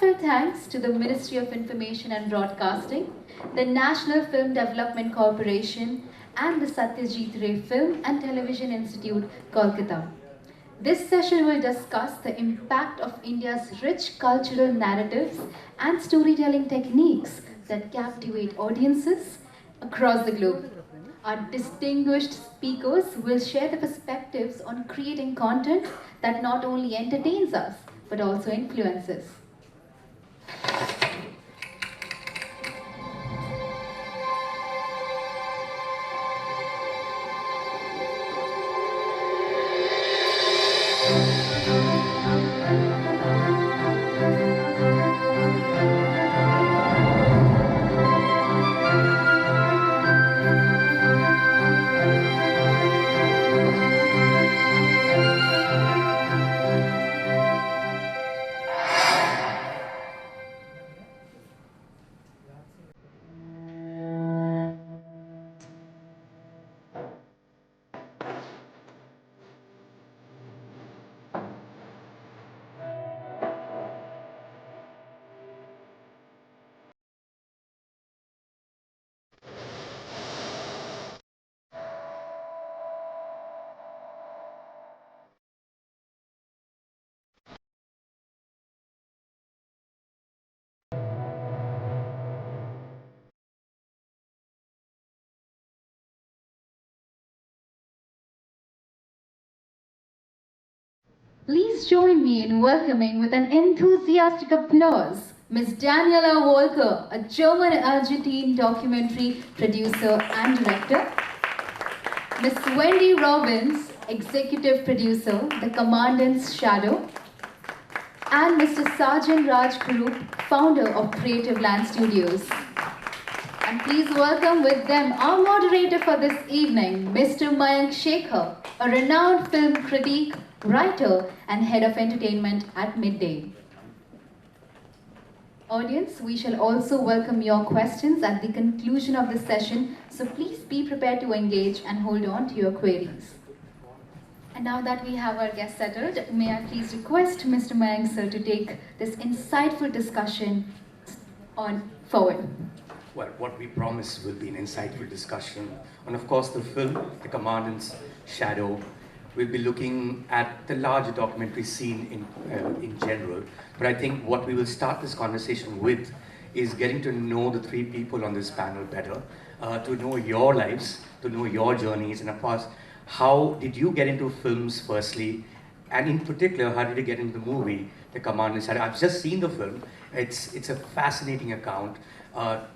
heartfelt thanks to the Ministry of Information and Broadcasting, the National Film Development Corporation, and the Satyajit Ray Film and Television Institute, Kolkata. This session will discuss the impact of India's rich cultural narratives and storytelling techniques that captivate audiences across the globe. Our distinguished speakers will share the perspectives on creating content that not only entertains us, but also influences. Please join me in welcoming with an enthusiastic applause Ms. Daniella Volker, a German-Argentine documentary producer and director, Ms. Wendy Robbins, executive producer, The Commandant's Shadow, and Mr. Sajan Raj Kurup, founder of Creative Land Studios. And please welcome with them our moderator for this evening, Mr. Mayank Shekhar, a renowned film critic, writer, and head of entertainment at Midday. Audience, we shall also welcome your questions at the conclusion of the session, so please be prepared to engage and hold on to your queries. And now that we have our guests settled, may I please request Mr. Mayank sir to take this insightful discussion on forward. Well, what we promise will be an insightful discussion. And of course, the film, The Commandant's Shadow, we'll be looking at the larger documentary scene in general. But I think what we will start this conversation with is getting to know the three people on this panel better, to know your lives, to know your journeys, and of course, how did you get into films firstly? And in particular, how did you get into the movie, The Commandant's Shadow? I've just seen the film. It's a fascinating account.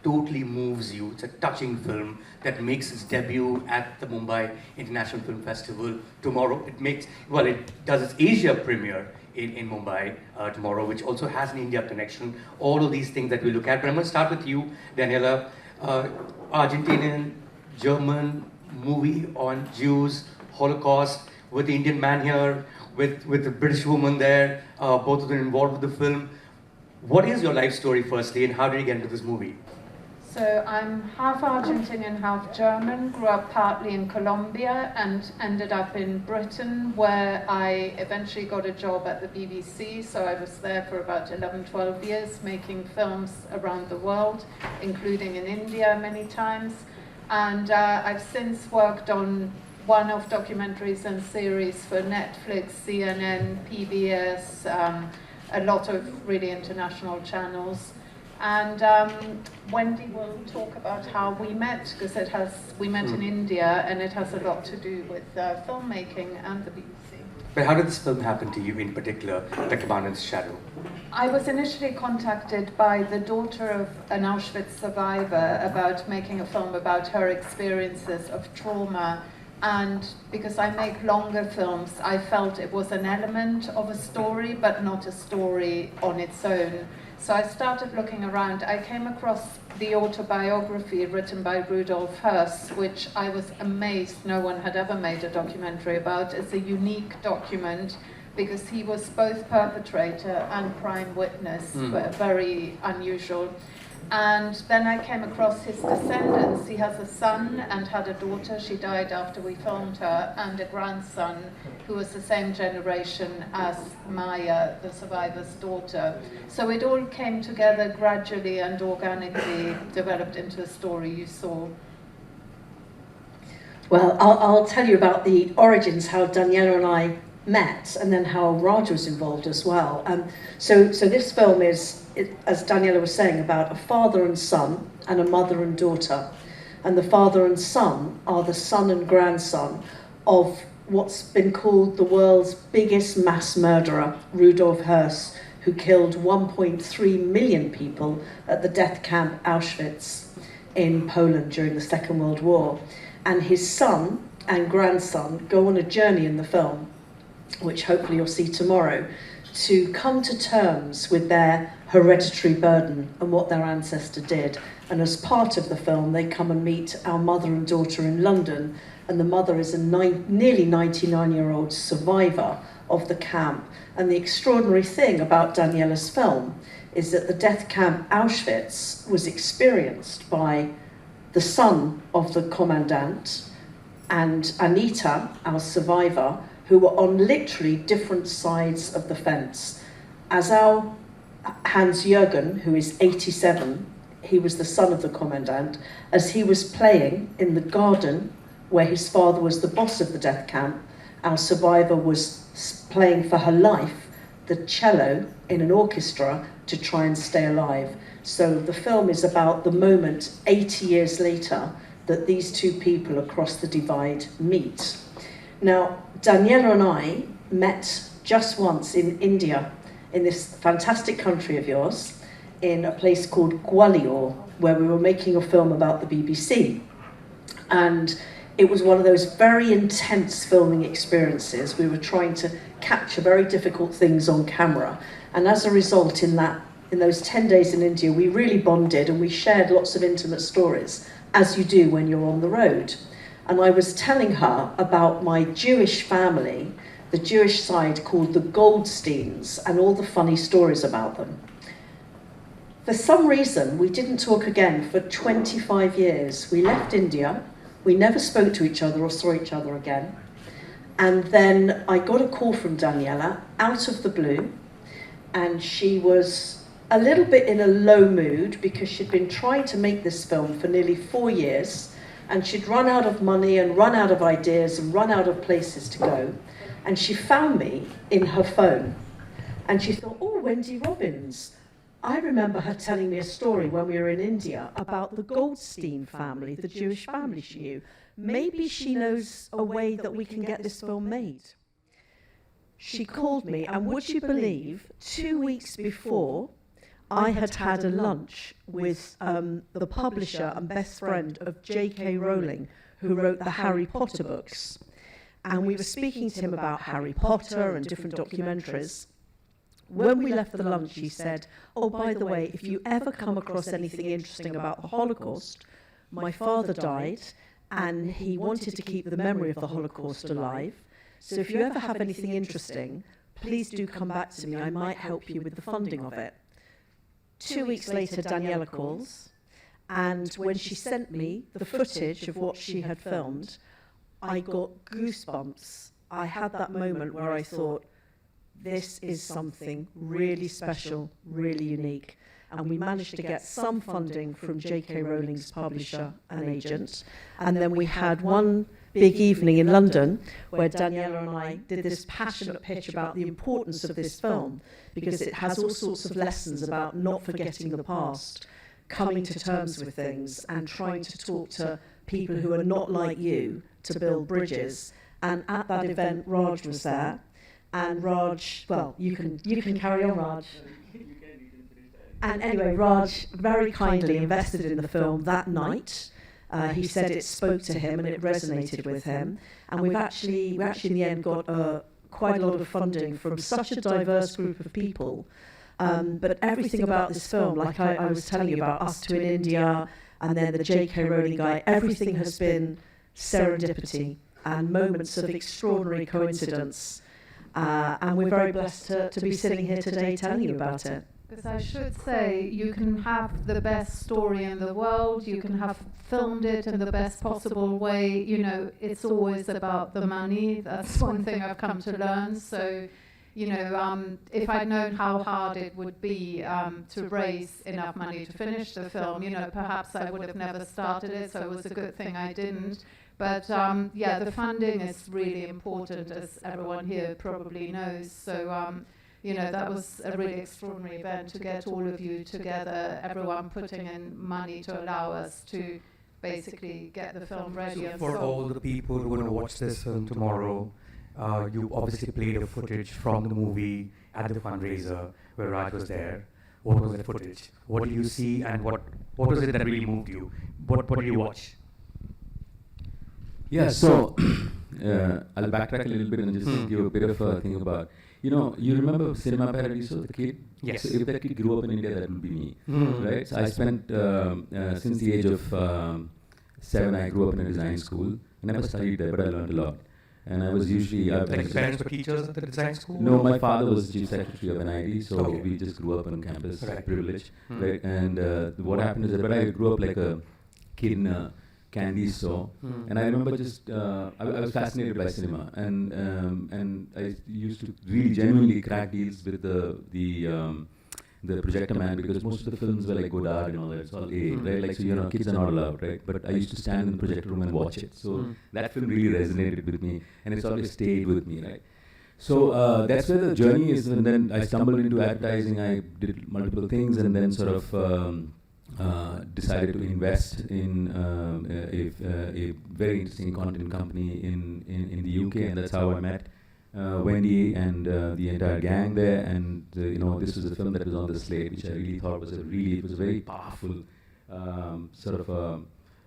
Totally moves you. It's a touching film that makes its debut at the Mumbai International Film Festival tomorrow. It does its Asia premiere in Mumbai tomorrow, which also has an India connection. All of these things that we look at. But I'm going to start with you, Daniella. Argentinian, German movie on Jews, Holocaust, with the Indian man here, with the British woman there, both of them involved with the film. What is your life story firstly, and how did you get into this movie? So I'm half Argentinian, half German, grew up partly in Colombia and ended up in Britain, where I eventually got a job at the BBC. So I was there for about 11, 12 years, making films around the world, including in India many times. And I've since worked on one-off documentaries and series for Netflix, CNN, PBS, a lot of really international channels. And Wendy will talk about how we met, because we met in India, and it has a lot to do with filmmaking and the BBC. But how did this film happen to you in particular, The Commandant's Shadow? I was initially contacted by the daughter of an Auschwitz survivor about making a film about her experiences of trauma. And because I make longer films, I felt it was an element of a story, but not a story on its own. So I started looking around. I came across the autobiography written by Rudolf Höss, which I was amazed no one had ever made a documentary about. It's a unique document because he was both perpetrator and prime witness, very unusual. And then I came across his descendants. He has a son and had a daughter. She died after we filmed her, and a grandson who was the same generation as Maya, the survivor's daughter. So it all came together gradually and organically, developed into the story you saw. Well, I'll tell you about the origins, how Daniella and I met, and then how Raj was involved as well. So this film is, as Daniella was saying, about a father and son and a mother and daughter. And the father and son are the son and grandson of what's been called the world's biggest mass murderer, Rudolf Höss, who killed 1.3 million people at the death camp Auschwitz in Poland during the Second World War. And his son and grandson go on a journey in the film, which hopefully you'll see tomorrow, to come to terms with their hereditary burden and what their ancestor did. And as part of the film, they come and meet our mother and daughter in London, and the mother is a nearly 99-year-old survivor of the camp. And the extraordinary thing about Daniella's film is that the death camp Auschwitz was experienced by the son of the commandant and Anita, our survivor, who were on literally different sides of the fence. As our Hans-Jürgen, who is 87, he was the son of the commandant, as he was playing in the garden where his father was the boss of the death camp, our survivor was playing for her life the cello in an orchestra to try and stay alive. So the film is about the moment 80 years later that these two people across the divide meet. Now, Daniella and I met just once in India, in this fantastic country of yours, in a place called Gwalior, where we were making a film about the BBC. And it was one of those very intense filming experiences. We were trying to capture very difficult things on camera. And as a result, in those 10 days in India, we really bonded and we shared lots of intimate stories, as you do when you're on the road. And I was telling her about my Jewish family, the Jewish side called the Goldsteins, and all the funny stories about them. For some reason, we didn't talk again for 25 years. We left India, we never spoke to each other or saw each other again. And then I got a call from Daniella out of the blue, and she was a little bit in a low mood because she'd been trying to make this film for nearly 4 years, and she'd run out of money and run out of ideas and run out of places to go. And she found me in her phone. And she thought, oh, Wendy Robbins. I remember her telling me a story when we were in India about the Goldstein family, the Jewish family she knew. Maybe she knows a way that we can get this film made. She called me, and would you believe, 2 weeks before, I had had a lunch with the publisher and best friend of J.K. Rowling, who wrote the Harry Potter books. And we were speaking to him about Harry Potter and different documentaries. When we left the lunch, he said, oh, by the way, if you ever come across anything interesting about the Holocaust, my father died, and he wanted to keep the memory of the Holocaust alive. So if you ever have anything interesting, please do come back to me. I might help you with the funding of it. 2 weeks later, Daniella calls, and when she sent me the footage of what she had filmed, I got goosebumps. I had that moment where I thought, this is something really special, really unique. And we managed to get some funding from J.K. Rowling's publisher and agent. And then we had one big evening in London where Daniella and I did this passionate pitch about the importance of this film, because it has all sorts of lessons about not forgetting the past, coming to terms with things, and trying to talk to people who are not like you to build bridges. And at that event, Raj was there. And Raj, well, you can carry on, Raj. And anyway, Raj very kindly invested in the film that night. He said it spoke to him and it resonated with him. And we actually in the end got quite a lot of funding from such a diverse group of people. But everything about this film, like I was telling you about Us Two in India, and then the J.K. Rowling guy, everything has been serendipity and moments of extraordinary coincidence. And we're very blessed to be sitting here today telling you about it. Because I should say, you can have the best story in the world, you can have filmed it in the best possible way, you know, it's always about the money. That's one thing I've come to learn. So, you know, if I'd known how hard it would be to raise enough money to finish the film, you know, perhaps I would have never started it, so it was a good thing I didn't. But yeah, the funding is really important, as everyone here probably knows. So, you know, that was a really extraordinary event to get all of you together, everyone putting in money to allow us to basically get the film ready. So and for so all the people who are going to watch this film tomorrow, you obviously played a footage from the movie at the fundraiser where Raj was there. What was the footage? What did you see, and what was it that really moved you? What did you watch? Yeah, so I'll backtrack a little bit and just give a bit of a thing about, you know, you remember Cinema Paradiso, the kid? Yes. So if that kid grew up in India, that would be me, right? So I spent, since the age of 7, I grew up in a design school. I never studied there, but I learned a lot. And I was usually... Like your parents were teachers at the design school? No, my father was chief secretary of NID, so Okay. we just grew up on campus, Right. privilege, right? And what happened is that, but I grew up like a kid in a candy store, and I remember just I was fascinated by cinema, and I used to really genuinely crack deals with the projector man, because most of the films were like Godard and all that. It's all A, right? Like, so, you know, kids are not allowed, right? But I used to stand in the projector room and watch it. So that film really resonated with me, and it's always stayed with me, right? So that's where the journey is, and then I stumbled into advertising. I did multiple things, and then sort of decided to invest in a very interesting content company in the UK, and that's how I met Wendy and the entire gang there. And you know, this was a film that was on the slate, which I really thought was it was a very powerful sort of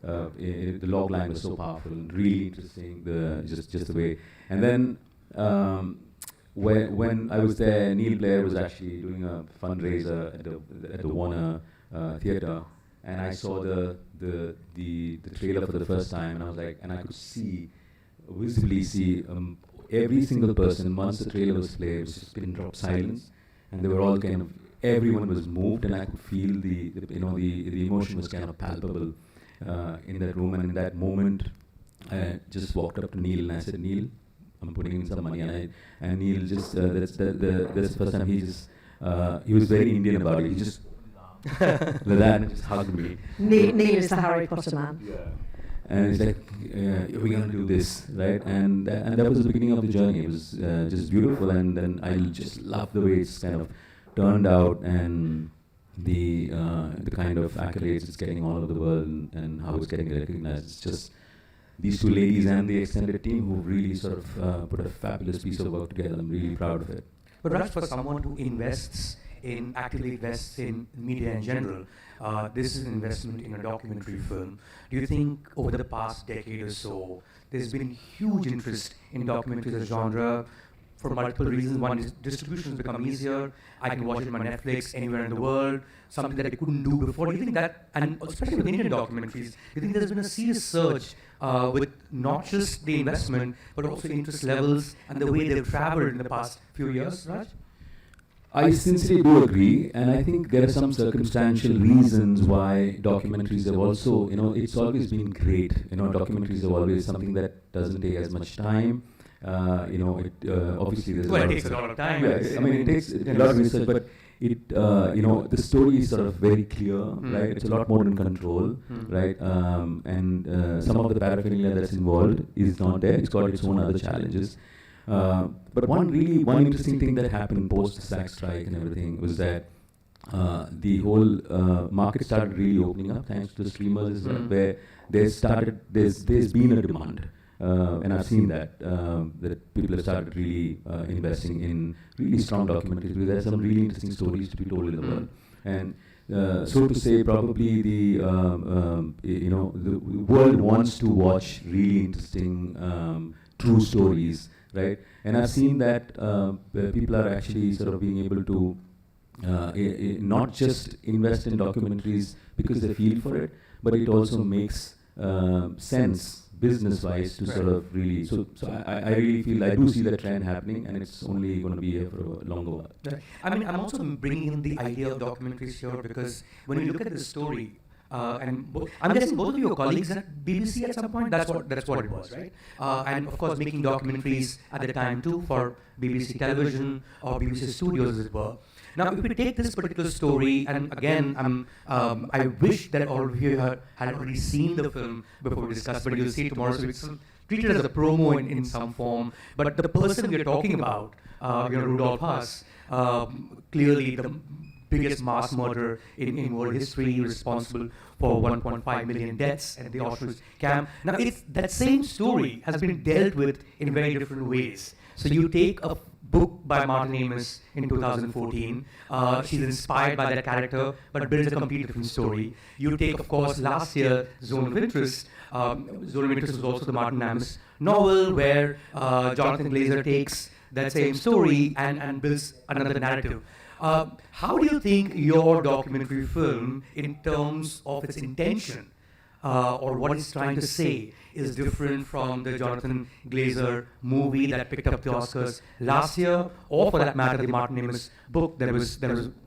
the log line was so powerful and really interesting, just the way. And then when I was there, Neil Blair was actually doing a fundraiser at the Warner Theatre, and I saw the trailer for the first time, and I was like, and I could visibly see every single person, once the trailer was played, it was just pin drop silence, and they were all kind of, everyone was moved, and I could feel the emotion was kind of palpable in that room. And in that moment, I just walked up to Neil and I said, Neil, I'm putting in some money, and Neil just that's the first time he was very Indian about it. He just like that and just hugged me. Neil is the Harry Potter man. Yeah. And it's like, we're gonna do this, right? And that was the beginning of the journey. It was just beautiful, and then I just loved the way it's kind of turned out, and the kind of accolades it's getting all over the world, and how it's getting recognized. It's just these two ladies and the extended team who really sort of put a fabulous piece of work together. I'm really proud of it. But Raj, for someone who actively invests in media in general, this is an investment in a documentary film. Do you think over the past decade or so, there's been huge interest in documentaries as a genre for multiple reasons? One is distribution has become easier. I can watch it on my Netflix anywhere in the world, something that I couldn't do before. Do you think that, and especially with Indian documentaries, do you think there's been a serious surge with not just the investment, but also interest levels and the way they've traveled in the past few years, Raj? I sincerely do agree, and I think there are some circumstantial reasons why documentaries have also, you know, it's always been great. You know, documentaries are always something that doesn't take as much time. You know, it obviously there's Well, it takes a lot of time. Yeah, I mean, it takes a lot of research, but it, you know, the story is sort of very clear, right? It's a lot more in control, right? And some of the paraphernalia that's involved is not there. It's got its own other challenges. But one interesting thing that happened post the SAG strike and everything was that the whole market started really opening up thanks to the streamers, where there's been a demand, and I've seen that people have started really investing in really strong documentaries, because there's some really interesting stories to be told in the world. And so to say, probably the world wants to watch really interesting true stories. Right, and I've seen that people are actually sort of being able to not just invest in documentaries because they feel for it, but it also makes sense business-wise to sort of really. So I really feel I do see that trend happening, and it's only going to be here for a longer while. Right. I mean, I'm also bringing in the idea of documentaries here because when you look at the story, I'm guessing both of your colleagues at BBC at some point, that's what it was, right? And of course, making documentaries at the time too for BBC television or BBC studios, as it were. Now, if we take this particular story, and again, I wish that all of you had already seen the film before we discuss, but you'll see it tomorrow, so it's treat it as a promo in some form. But the person we're talking about, Rudolf Huss, clearly the biggest mass murderer in world history, responsible for 1.5 million deaths at the Auschwitz camp. Now, that same story has been dealt with in very different ways. So you take a book by Martin Amis in 2014. She's inspired by that character, but builds a completely different story. You take, of course, last year, Zone of Interest. Zone of Interest was also the Martin Amis novel, where Jonathan Glazer takes that same story and builds another narrative. How do you think your documentary film, in terms of its intention, or what it's trying to say, is different from the Jonathan Glazer movie that picked up the Oscars last year, or for that matter, the Martin Amis book that was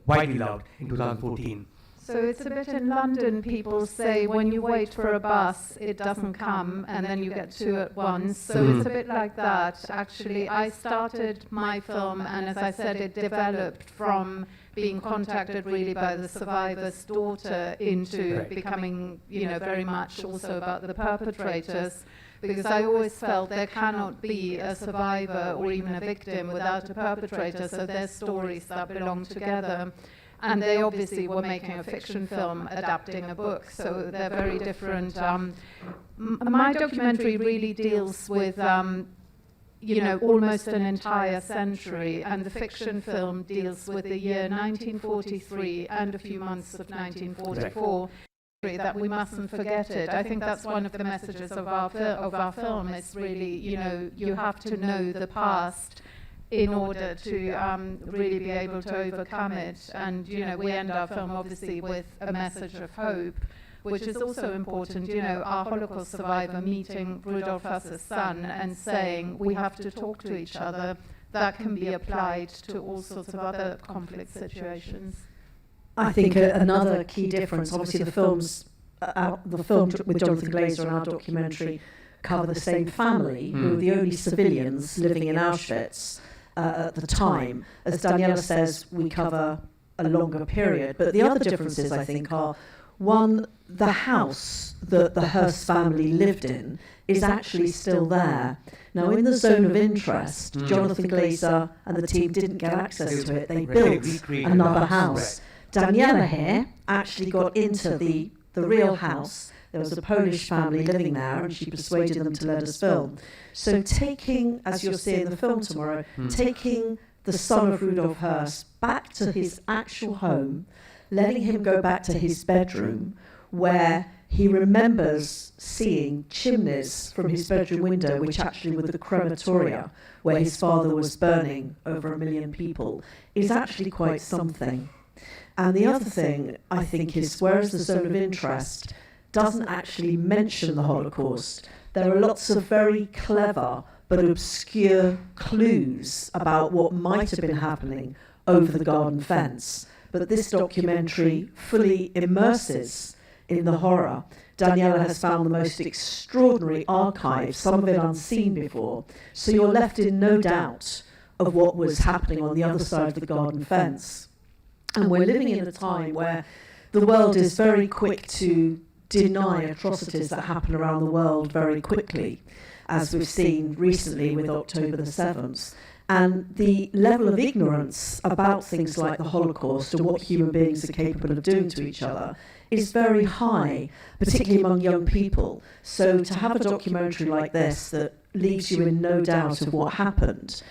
widely loved in 2014? So it's a bit in London, people say when you wait for a bus, it doesn't come, and then you get two at once. So it's a bit like that. Actually, I started my film, and as I said, it developed from being contacted really by the survivor's daughter into becoming, very much also about the perpetrators. Because I always felt there cannot be a survivor or even a victim without a perpetrator, so their stories that belong together. And they obviously were making a fiction film adapting a book, so they're very different. My documentary really deals with, almost an entire century, and the fiction film deals with the year 1943 and a few months of 1944. That we mustn't forget it. I think that's one of the messages of our film. It's really, you have to know the past in order to really be able to overcome it. And, we end our film obviously with a message of hope, which is also important. Our Holocaust survivor meeting Rudolf Huss's son and saying, we have to talk to each other. That can be applied to all sorts of other conflict situations. I think another key difference, obviously the film with Jonathan Glazer and our documentary cover the same family, who were the only civilians living in Auschwitz at the time. As Daniella says, we cover a longer period. But the other differences, I think, are, one, the house that the Hearst family lived in is actually still there. Now, in the Zone of Interest, Jonathan Glazer and the team didn't get access to it. They built another house. Daniella here actually got into the real house. There was a Polish family living there, and she persuaded them to let us film. So taking, as you'll see in the film tomorrow, taking the son of Rudolf Hearst back to his actual home, letting him go back to his bedroom, where he remembers seeing chimneys from his bedroom window, which actually were the crematoria, where his father was burning over 1 million people, is actually quite something. And the other thing, I think, is whereas the Zone of Interest doesn't actually mention the Holocaust, there are lots of very clever but obscure clues about what might have been happening over the garden fence. But this documentary fully immerses in the horror. Daniella has found the most extraordinary archive, some of it unseen before, so you're left in no doubt of what was happening on the other side of the garden fence. And we're living in a time where the world is very quick to deny atrocities that happen around the world very quickly, as we've seen recently with October the 7th. And the level of ignorance about things like the Holocaust and what human beings are capable of doing to each other is very high, particularly among young people. So to have a documentary like this that leaves you in no doubt of what happened,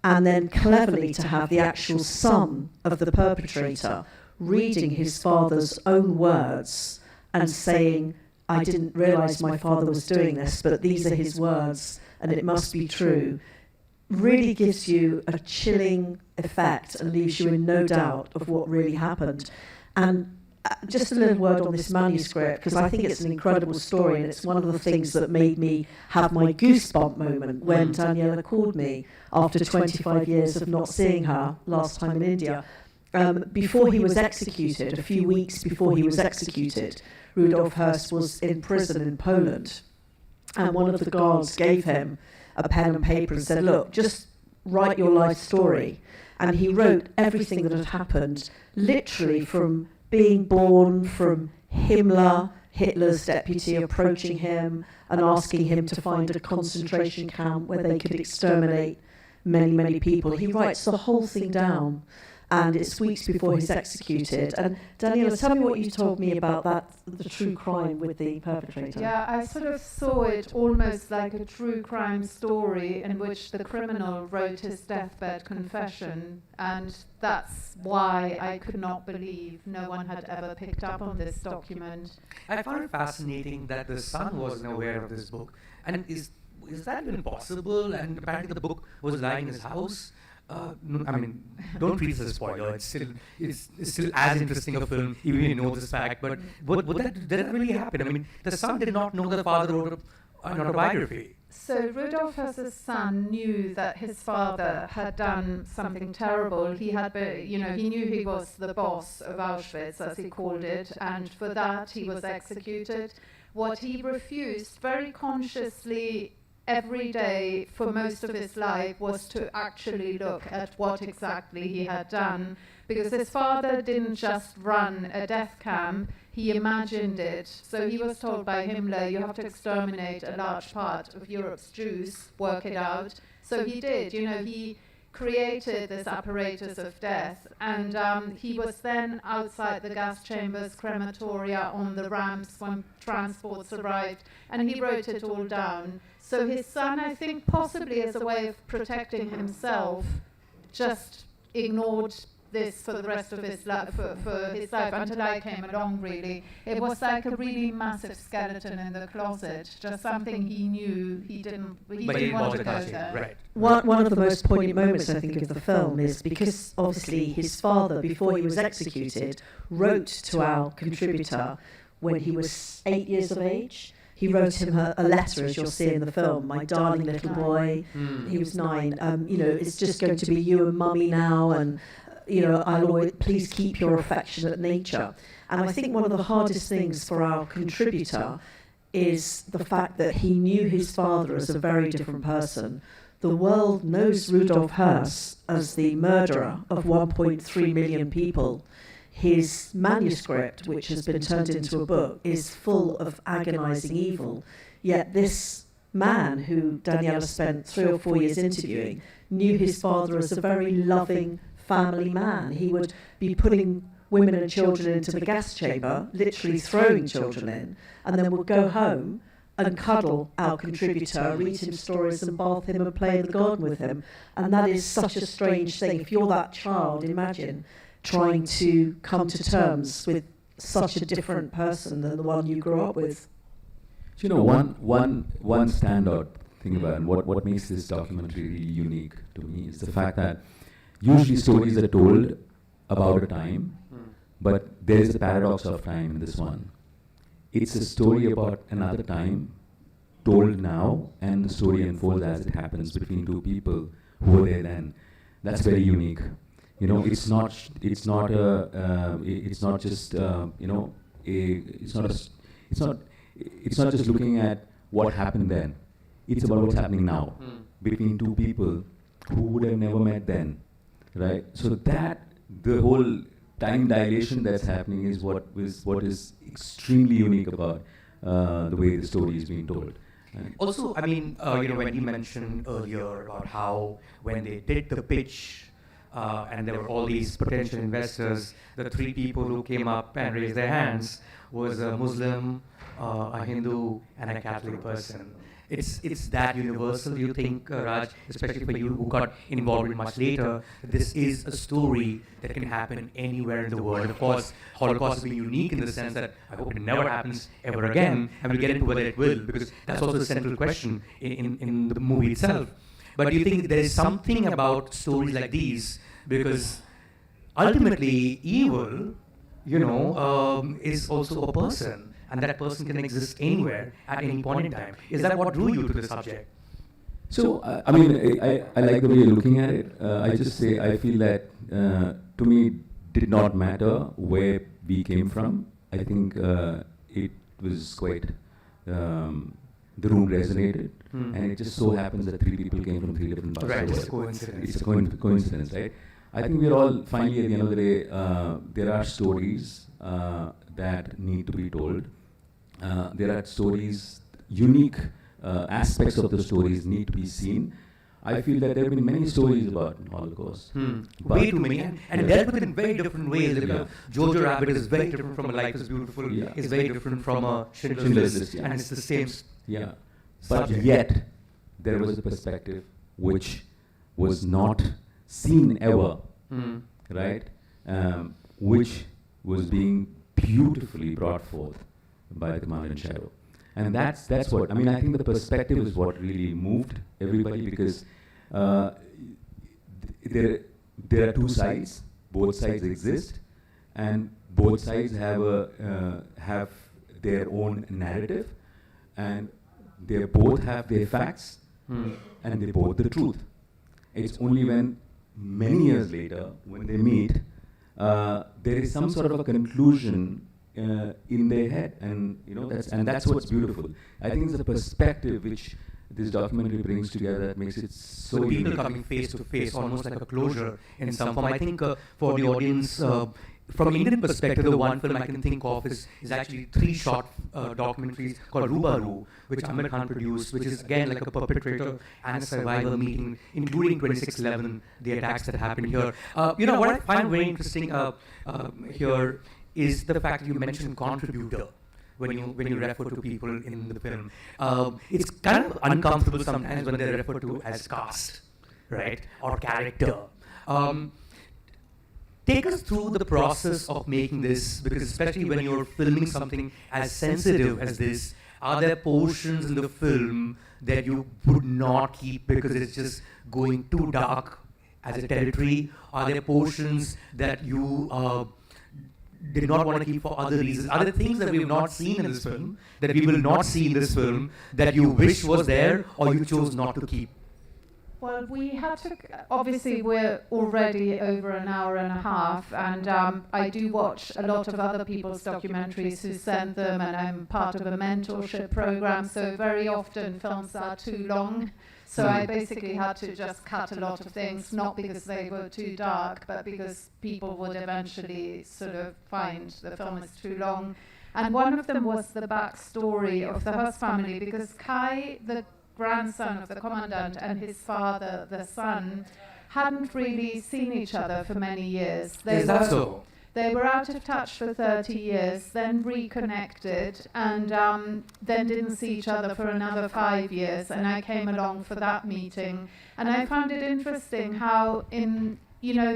and then cleverly to have the actual son of the perpetrator reading his father's own words and saying, I didn't realise my father was doing this, but these are his words and it must be true, really gives you a chilling effect and leaves you in no doubt of what really happened. And just a little word on this manuscript, because I think it's an incredible story, and it's one of the things that made me have my goosebump moment when Daniella called me after 25 years of not seeing her last time in India. Before he was executed, a few weeks before he was executed, Rudolf Höss was in prison in Poland, and one of the guards gave him a pen and paper and said, look, just write your life story. And he wrote everything that had happened, literally from being born, from Himmler, Hitler's deputy, approaching him and asking him to find a concentration camp where they could exterminate many, many people. He writes the whole thing down, and it's weeks before he's executed. And Daniella, tell me what you told me about that, the true crime with the perpetrator. Yeah, I sort of saw it almost like a true crime story in which the criminal wrote his deathbed confession, and that's why I could not believe no one had ever picked up on this document. I found it fascinating that the son wasn't aware of this book. And is that even possible? And apparently the book was lying in his house. I mean, don't treat it as a spoiler. It's still as interesting a film, even if you know this fact. But did that really happen? I mean, the son did not know that the father wrote an autobiography. So Rudolf Höss's son knew that his father had done something terrible. He had, he knew he was the boss of Auschwitz, as he called it, and for that he was executed. What he refused very consciously every day for most of his life was to actually look at what exactly he had done, because his father didn't just run a death camp, he imagined it. So he was told by Himmler, you have to exterminate a large part of Europe's Jews, work it out. So he did, he created this apparatus of death, and he was then outside the gas chambers, crematoria, on the ramps when transports arrived, and he wrote it all down. So his son, I think, possibly as a way of protecting himself, just ignored this for the rest of his life, for his life, until I came along, really. It was like a really massive skeleton in the closet, just something he knew he didn't want to go there. Right. One of the most poignant moments, I think, of the film is because, obviously, his father, before he was executed, wrote to our contributor when he was 8 years of age. He wrote him a letter, as you'll see in the film, my darling little boy. He was 9. It's just going to be you and mummy now, and I'll always, please keep your affectionate nature. And I think one of the hardest things for our contributor is the fact that he knew his father as a very different person. The world knows Rudolf Höss as the murderer of 1.3 million people. His manuscript, which has been turned into a book, is full of agonizing evil. Yet this man, who Daniella spent 3 or 4 years interviewing, knew his father as a very loving family man. He would be putting women and children into the gas chamber, literally throwing children in, and then would go home and cuddle our contributor, read him stories and bath him and play in the garden with him. And that is such a strange thing. If you're that child, imagine trying to come to terms with such a different person than the one you grew up with. One standout thing about it, and what makes this documentary really unique to me is the fact that usually stories are told about a time, but there is a paradox of time in this one. It's a story about another time told now, and the story unfolds as it happens between two people who were there then. That's very unique. It's not just looking at what happened then. It's about what's happening now between two people who would have never met then, right? So that the whole time dilation that's happening is what is extremely unique about the way the story is being told. Also, when you mentioned earlier about how when they did the pitch, and there were all these potential investors, the 3 people who came up and raised their hands was a Muslim, a Hindu, and a Catholic person. It's that universal, you think, Raj, especially for you who got involved in much later, this is a story that can happen anywhere in the world. Of course, Holocaust will be unique in the sense that I hope it never happens ever again, and we'll get into whether it will, because that's also the central question in the movie itself. But do you think there is something about stories like these, because ultimately evil is also a person, and that person can exist anywhere at any point in time. Is that what drew you to the subject? So, I mean, I like the way you're looking at it. I just say, I feel that to me, it did not matter where we came from. I think it was quite, the room resonated, and it just so happens that 3 people came from 3 different parts Right, of the it's a world. coincidence. It's a coincidence, right? I think we're all, finally, at the end of the day, there are stories that need to be told. There are stories, unique aspects of the stories need to be seen. I feel that there have been many stories about Holocaust. Way too many, and dealt with it in very different ways. Like, Jojo Rabbit is very different from A Life is Beautiful, is very different from a Schindler's List, and it's the same. Yeah, but yet there was a perspective which was not seen ever, right? Which was being beautifully brought forth by the Command and Shadow. And that's what, I mean, I think the perspective is what really moved everybody, because there are 2 sides, both sides exist, and both sides have their own narrative, and they both have their facts, and they both the truth. It's only when many years later, when they meet, there is some sort of a conclusion in their head, and that's what's beautiful. I think it's the perspective which this documentary brings together that makes it so So people unique. coming face to face, almost like a closure in some form. I think for the audience, from Indian perspective, the one film I can think of is actually 3 short documentaries called Rubaru, which Amir Khan produced, which is again like a perpetrator and a survivor meeting, including 26/11, the attacks that happened here. What I find very interesting here is the fact that you mentioned contributor when you refer to people in the film. It's kind of uncomfortable sometimes when they're referred to as cast, right, or character. Take us through the process of making this, because especially when you're filming something as sensitive as this, are there portions in the film that you would not keep because it's just going too dark as a territory? Are there portions that you did not want to keep for other reasons? Are there things that we have not seen in this film, that we will not see in this film, that you wish was there or you chose not to keep? Well, we had to, obviously we're already over an hour and a half, and I do watch a lot of other people's documentaries who send them, and I'm part of a mentorship program, so very often films are too long. So I basically had to just cut a lot of things, not because they were too dark, but because people would eventually sort of find the film is too long. And one of them was the backstory of the Hearst family, because Kai, the grandson of the commandant, and his father, the son, hadn't really seen each other for many years. Is that so? They were out of touch for 30 years, then reconnected, and then didn't see each other for another 5 years. And I came along for that meeting, and I found it interesting how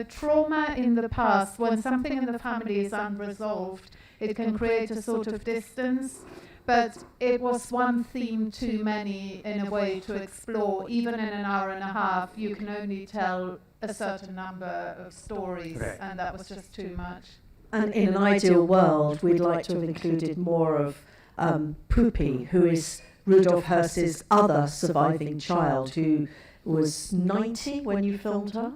trauma in the past, when something in the family is unresolved, it can create a sort of distance. But it was one theme too many in a way to explore. Even in an hour and a half, you can only tell a certain number of stories, right. And that was just too much. And in an ideal world, we'd like to have included more of Poopy, who is Rudolf Hearst's other surviving child, who was 90 when you filmed her.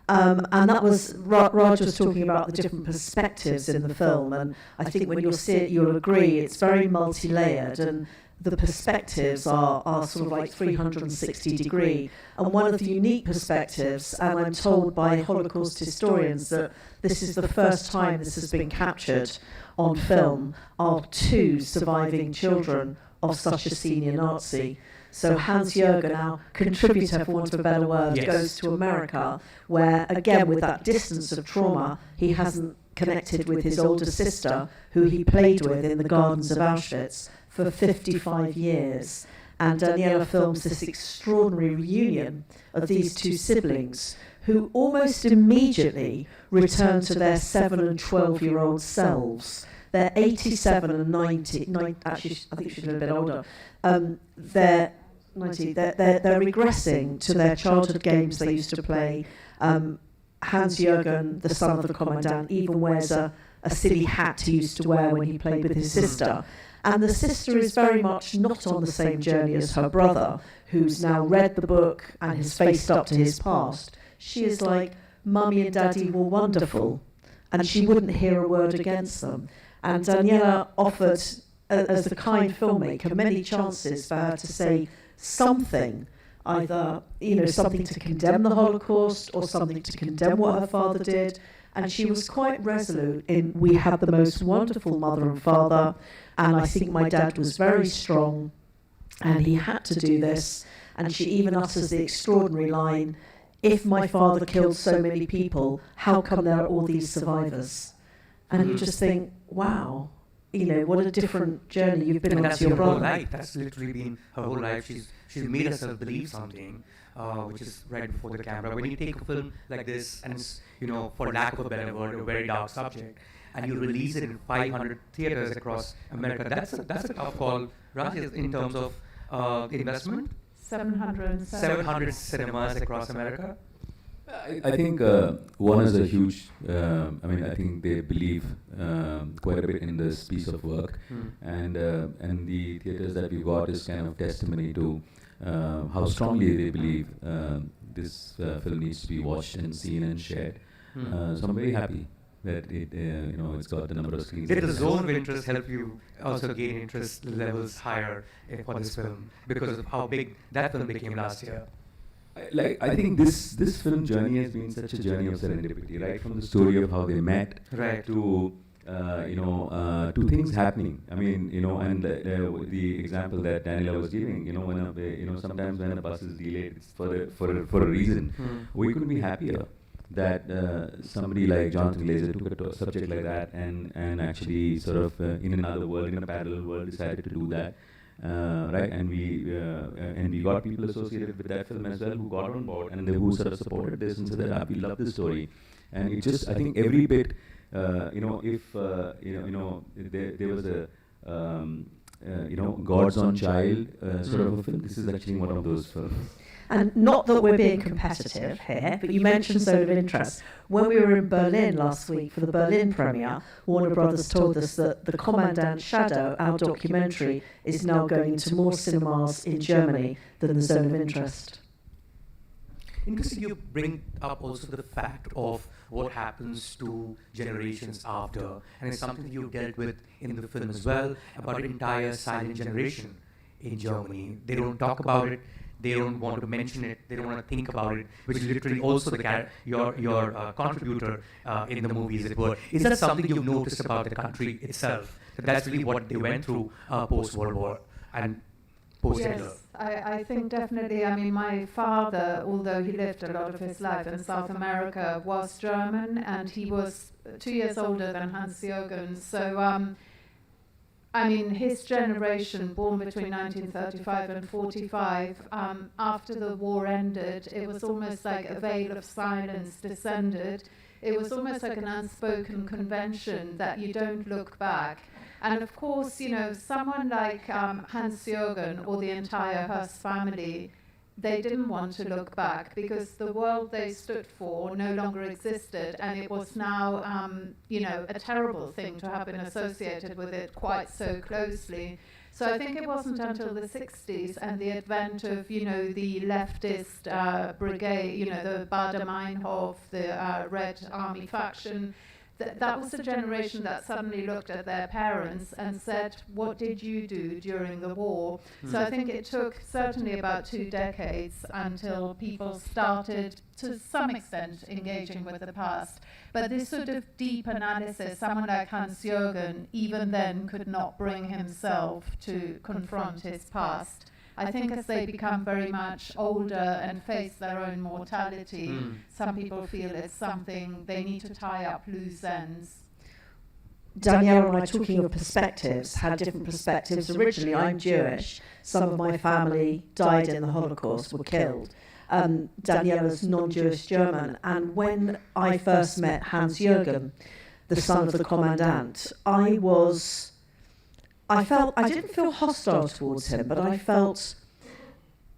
And that was, Raj was talking about the different perspectives in the film, and I think when you'll see it, you'll agree it's very multi-layered, and the perspectives are sort of like 360 degree. And one of the unique perspectives, and I'm told by Holocaust historians that this is the first time this has been captured on film, are 2 surviving children of such a senior Nazi. So Hans-Jürgen, our contributor, for want of a better word, Yes. goes to America, where, again, with that distance of trauma, he hasn't connected with his older sister, who he played with in the gardens of Auschwitz for 55 years. And Daniella films this extraordinary reunion of these 2 siblings, who almost immediately return to their 7 and 12-year-old selves. They're 87 and 90, actually, I think she's a little bit older. They're regressing to their childhood games they used to play. Hans-Jürgen, the son of the commandant, even wears a a silly hat he used to wear when he played with his sister. And the sister is very much not on the same journey as her brother, who's now read the book and has faced up to his past. She is like, Mummy and Daddy were wonderful, and she wouldn't hear a word against them. And Daniella offered, as the kind filmmaker, many chances for her to say something, either something to condemn the Holocaust or something to condemn what her father did. And she was quite resolute in, we had the most wonderful mother and father, and I think my dad was very strong, and he had to do this. And she even utters the extraordinary line, if my father killed so many people, how come there are all these survivors? And you just think, wow, what a different journey you've been on to your brother. Whole life. That's literally been her whole life. She's made herself believe something, which is right before the camera. When you take a film like this, and it's, for lack of a better word, a very dark subject, and you release it in 500 theaters across America, that's a tough call, Raj, in terms of investment. 700 cinemas across America. I think one is a huge. I think they believe quite a bit in this piece of work, and the theaters that we got is kind of testimony to how strongly they believe this film needs to be watched and seen and shared. So I'm very happy that it's got the number of screens. Did the zone of interest help you also gain interest levels higher for this film because of how big that film became last year? I think this film journey has been such a journey of serendipity, right? From the story of how they met, right, to to things happening. I mean, and the example that Daniella was giving, when sometimes when a bus is delayed, it's for a reason. We couldn't be happier that somebody like Jonathan Glazer took a subject like that and actually sort of in another world, in a parallel world, decided to do that. Right, and we got people associated with that film as well who got on board and who sort of supported this and said that we love this story, and it just, I think every bit, if there was a God's Own Child sort of a film, this is actually one of those films. And not that we're being competitive here, but you mentioned Zone of Interest. When we were in Berlin last week for the Berlin premiere, Warner Brothers told us that The Commandant Shadow, our documentary, is now going into more cinemas in Germany than The Zone of Interest. Interesting, you bring up also the fact of what happens to generations after, and it's something that you've dealt with in the film as well, about the entire silent generation in Germany. They don't talk about it. They don't want to mention it. They don't want to think about it, which is literally also your contributor in the movie, as it were. Is that something you've noticed about the country itself? That's really what they went through post-World War and post-Hitler. Yes, I think definitely. I mean, my father, although he lived a lot of his life in South America, was German, and he was 2 years older than Hans-Jürgen. So, I mean, his generation, born between 1935 and 45, after the war ended, it was almost like a veil of silence descended. It was almost like an unspoken convention that you don't look back. And of course, someone like Hans-Jürgen or the entire Hearst family, they didn't want to look back because the world they stood for no longer existed, and it was now, a terrible thing to have been associated with it quite so closely. So I think it wasn't until the 60s and the advent of, the leftist brigade, the Baader-Meinhof, the Red Army faction, that was a generation that suddenly looked at their parents and said, what did you do during the war? So I think it took certainly about 2 decades until people started, to some extent, engaging with the past. But this sort of deep analysis, someone like Hans-Jürgen, even then could not bring himself to confront his past. I think as they become very much older and face their own mortality, some people feel it's something they need to tie up loose ends. Daniella and I, talking of perspectives, had different perspectives. Originally, I'm Jewish. Some of my family died in the Holocaust, were killed. Daniella's non-Jewish German. And when I first met Hans-Jürgen, the son of the commandant, I didn't feel hostile towards him, but I felt,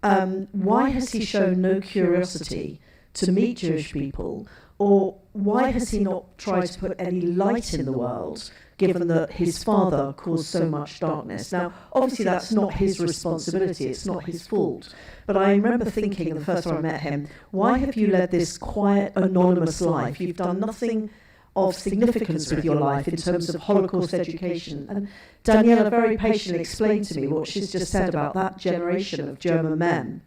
why has he shown no curiosity to meet Jewish people? Or why has he not tried to put any light in the world, given that his father caused so much darkness? Now, obviously that's not his responsibility, it's not his fault. But I remember thinking the first time I met him, why have you led this quiet, anonymous life? You've done nothing of significance with your life in terms of Holocaust education. And Daniella very patiently explained to me what she's just said about that generation of German men.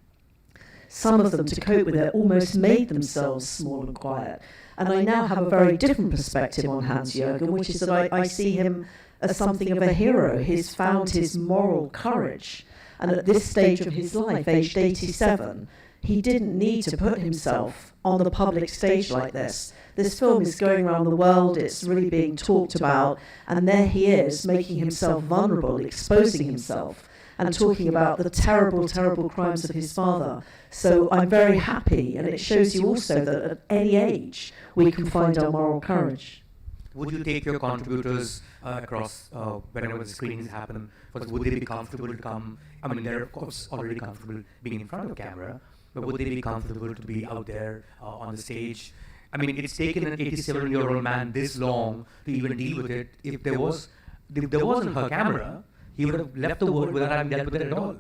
Some of them, to cope with it, almost made themselves small and quiet. And I now have a very different perspective on Hans-Jürgen, which is that I see him as something of a hero. He's found his moral courage. And at this stage of his life, aged 87, he didn't need to put himself on the public stage like this. This film is going around the world, it's really being talked about, and there he is, making himself vulnerable, exposing himself, and talking about the terrible, terrible crimes of his father. So I'm very happy, and it shows you also that at any age we can find our moral courage. Would you take your contributors across whenever the screenings happen? Would they be comfortable to come? I mean, they're of course already comfortable being in front of the camera, but would they be comfortable to be out there on the stage? I mean, it's taken an 87-year-old man this long to even deal with it. If there wasn't her camera, he would have left the world without having dealt with it at all.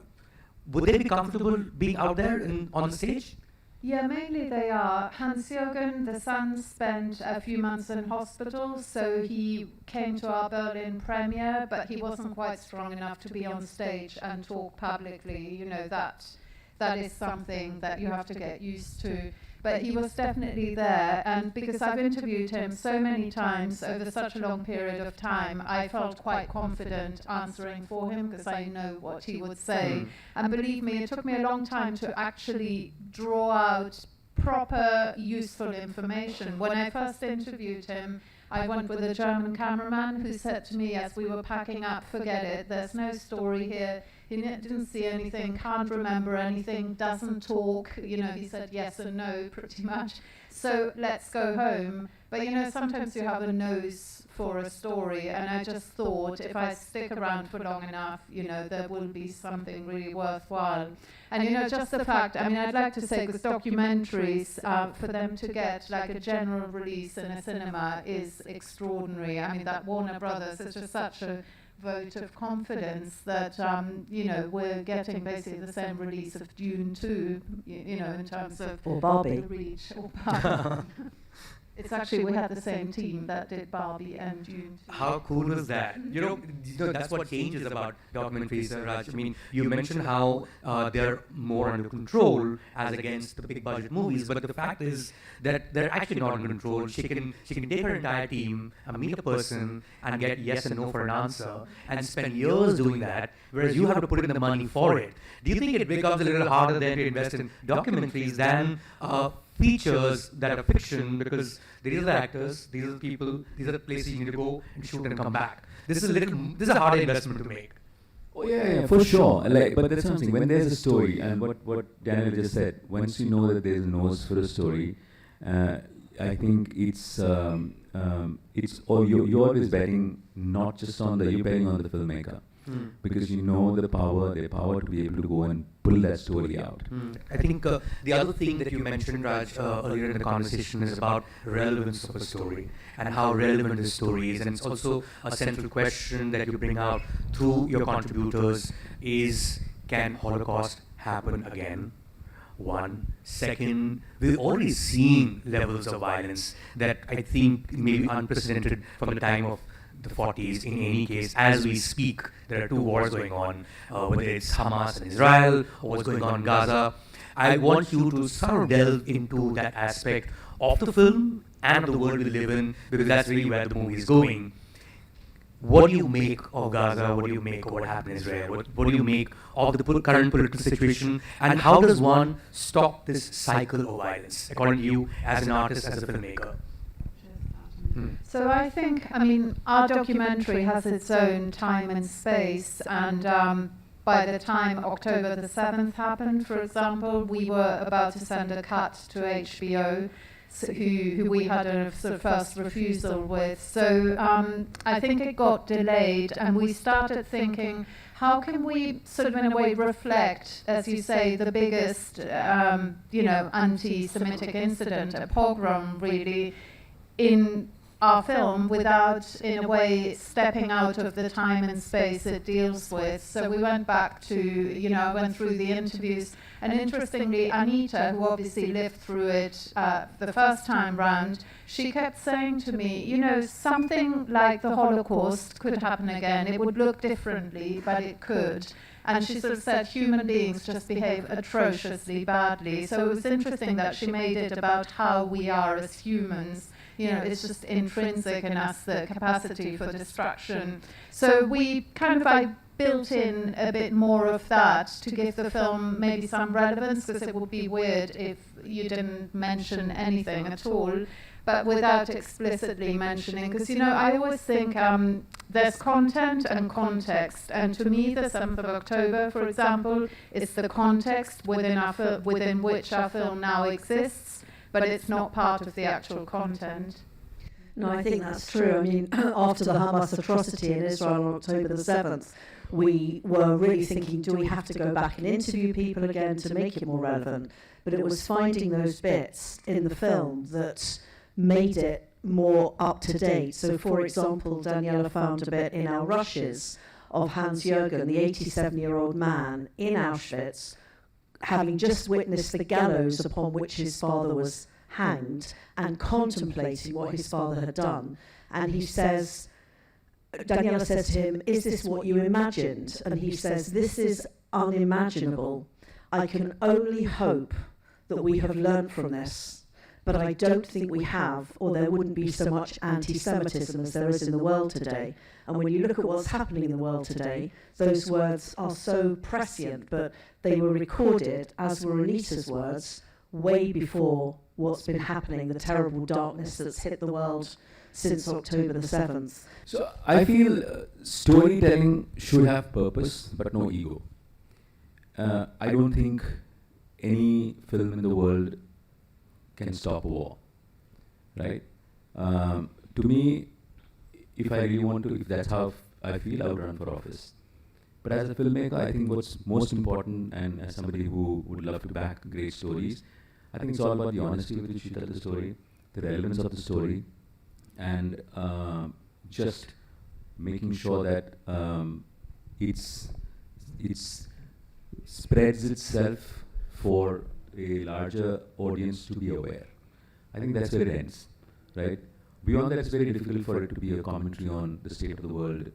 Would they be comfortable being out there on the stage? Yeah, mainly they are. Hans-Jürgen, the son, spent a few months in hospital, so he came to our Berlin premiere, but he wasn't quite strong enough to be on stage and talk publicly. You know, that is something that you have to get used to. But he was definitely there, and because I've interviewed him so many times over such a long period of time, I felt quite confident answering for him because I know what he would say. And believe me, it took me a long time to actually draw out proper, useful information. When I first interviewed him, I went with a German cameraman who said to me as we were packing up, forget it, there's no story here. He didn't see anything, can't remember anything, doesn't talk. You know, he said yes and no pretty much. So let's go home. But you know, sometimes you have a nose for a story, and I just thought if I stick around for long enough, you know, there will be something really worthwhile. And you know, just the fact, I mean, I'd like to say, because documentaries, for them to get like a general release in a cinema is extraordinary. I mean, that Warner Brothers is just such a vote of confidence that, you know, we're getting basically the same release of Dune 2, you know, in terms of or Barbie. the reach. Or Barbie. It's actually, we had the same team that did Barbie and Dune 2. How cool was that? You know, that's what changes about documentaries, Raj. I mean, you mentioned how they're more under control as against the big budget movies, but the fact is that they're actually not under control. She can take her entire team and meet a person and get yes and no for an answer and spend years doing that, whereas you have to put in the money for it. Do you think it becomes a little harder then to invest in documentaries than features that are fiction, because these are the actors, these are the people, these are the places you need to go and shoot and come back? This is a harder investment to make. Oh yeah, for sure. Like, but that's something. When there's a story, and what Daniel just said, once you know that there's a nose for a story, I think you're always betting not just on you're betting on the filmmaker. Because you know their power to be able to go and pull that story out. I think the other thing that you mentioned, Raj, earlier in the conversation is about relevance of a story and how relevant the story is. And it's also a central question that you bring out through your contributors is, can Holocaust happen again? One. Second, we've already seen levels of violence that I think may be unprecedented from the time of the 40s. In any case, as we speak, there are two wars going on, whether it's Hamas and Israel or what's going on in Gaza. I want you to sort of delve into that aspect of the film and of the world we live in, because that's really where the movie is going. What do you make of Gaza? What do you make of what happened in Israel? What do you make of the current political situation? And how does one stop this cycle of violence, according to you, as an artist, as a filmmaker? So I think, I mean, our documentary has its own time and space, and by the time October the 7th happened, for example, we were about to send a cut to HBO, who we had a sort of first refusal with. So I think it got delayed, and we started thinking, how can we sort of in a way reflect, as you say, the biggest, anti-Semitic incident, a pogrom really, in our film without, in a way, stepping out of the time and space it deals with. So we went back to, I went through the interviews, and interestingly, Anita, who obviously lived through it the first time round, she kept saying to me, something like the Holocaust could happen again. It would look differently, but it could. And she sort of said human beings just behave atrociously badly. So it was interesting that she made it about how we are as humans. It's just intrinsic in us, the capacity for destruction. So we I built in a bit more of that to give the film maybe some relevance, because it would be weird if you didn't mention anything at all, but without explicitly mentioning. Because, I always think there's content and context. And to me, the 7th of October, for example, is the context within which our film now exists, but it's not part of the actual content. No, I think that's true. I mean, after the Hamas atrocity in Israel on October the 7th, we were really thinking, do we have to go back and interview people again to make it more relevant? But it was finding those bits in the film that made it more up to date. So, for example, Daniella found a bit in Our Rushes of Hans-Jürgen, the 87-year-old man in Auschwitz, having just witnessed the gallows upon which his father was hanged and contemplating what his father had done. And he says, Daniella says to him, "Is this what you imagined?" And he says, "This is unimaginable. I can only hope that we have learned from this, but I don't think we have, or there wouldn't be so much anti-Semitism as there is in the world today." And when you look at what's happening in the world today, those words are so prescient, but they were recorded, as were Anita's words, way before what's been happening, the terrible darkness that's hit the world since October the 7th. So I feel storytelling should have purpose, but no ego. I don't think any film in the world can stop a war, right? To me, if I really want to, if that's how I feel, I would run for office. But as a filmmaker, I think what's most important, and as somebody who would love to back great stories, I think it's all about the honesty with which you tell the story, the relevance of the story, and just making sure that it spreads itself for a larger audience to be aware. I think that's where it ends, right? Beyond that, it's very difficult for it to be a commentary on the state of the world,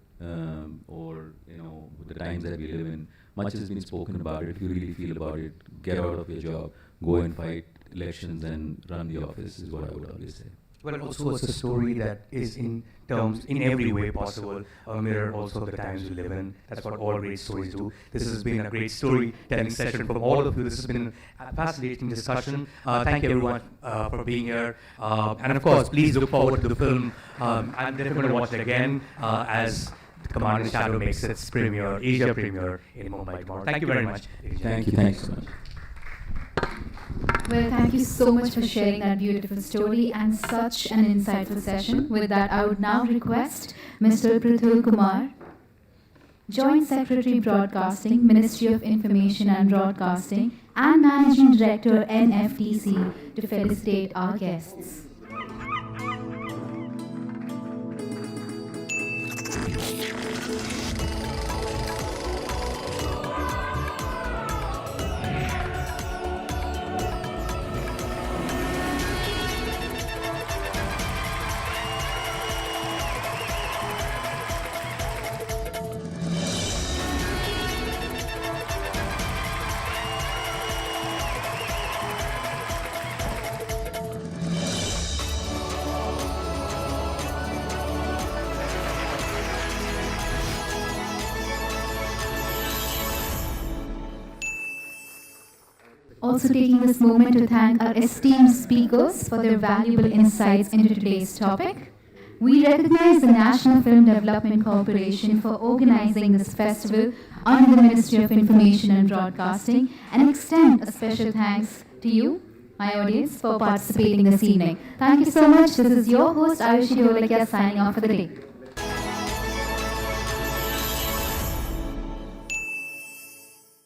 or the times that we live in. Much has been spoken about it. If you really feel about it, get out of your job, go and fight elections and run the office, is what I would always say. Well, also it's a story that is in every way possible, a mirror also of the times we live in. That's what all great stories do. This has been a great storytelling session from all of you. This has been a fascinating discussion. Thank you everyone for being here. And of course, please look forward to the film. I'm definitely going to watch it again as Command and Shadow makes its premiere, Asia premiere in Mumbai tomorrow. Thank you very much. Thank you. Thanks so much. Well, thank you so much for sharing that beautiful story and such an insightful session. With that, I would now request Mr. Prithul Kumar, Joint Secretary Broadcasting, Ministry of Information and Broadcasting, and Managing Director, NFTC, to felicitate our guests. Also taking this moment to thank our esteemed speakers for their valuable insights into today's topic. We recognize the National Film Development Corporation for organizing this festival under the Ministry of Information and Broadcasting, and extend a special thanks to you, my audience, for participating this evening. Thank you so much. This is your host, Ayushi Dolakia, signing off for the day.